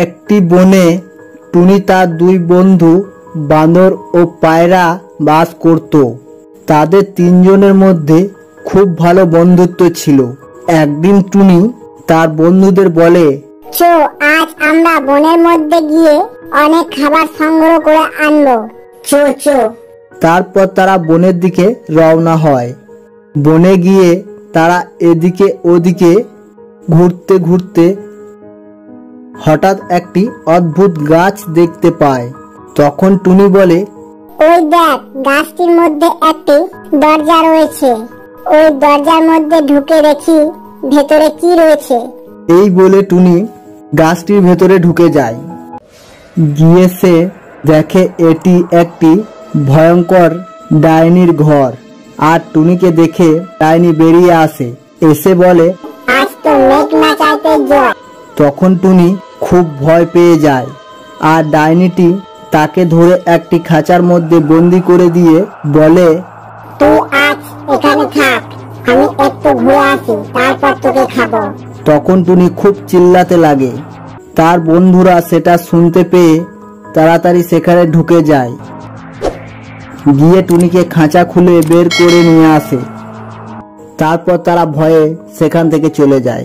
একটি বনে টুনি তার দুই বন্ধু বানর ও পায়রা বাস করত। তাদের তিনজনের মধ্যে খুব ভালো বন্ধুত্ব ছিল। একদিন টুনি তার বন্ধুদের বলে, চো আজ আমরা বনের মধ্যে গিয়ে অনেক খাবার সংগ্রহ করে আনবো। চো চো। তারপর তারা বনের দিকে রওনা হয়। বনে গিয়ে তারা এদিকে ওদিকে ঘুরতে ঘুরতে হঠাৎ একটি অদ্ভুত গাছ দেখতে পায়। তখন টুনি বলে, ওই দেখ, গাছটির মধ্যে একটি দরজা রয়েছে। ওই দরজার মধ্যে ঢুকে দেখি ভেতরে কি রয়েছে। এই বলে টুনি গাছটির ভেতরে ঢুকে যায়। গিয়ে সে দেখে এটি একটি ভয়ঙ্কর ডাইনির ঘর। আর টুনিকে দেখে ডাইনি বেরিয়ে আসে, এসে বলে, আজ তো মেঘ না চাইতে জয়। তখন টুনি খুব ভয় পেয়ে যায়। আর ডাইনিটি তাকে ধরে একটি খাঁচার মধ্যে বন্দি করে দিয়ে বলে, তুই আজ এখানে থাক, আমি একটু ঘুরে আসি, তারপর তোকে খাবো। তখন টুনি খুব চিল্লাতে লাগে। তার বন্ধুরা সেটা শুনতে পেয়ে তাড়াতাড়ি সেখানে ঢুকে যায়। গিয়ে টুনিকে খাঁচা খুলে বের করে নিয়ে আসে। তারপর তারা ভয়ে সেখান থেকে চলে যায়।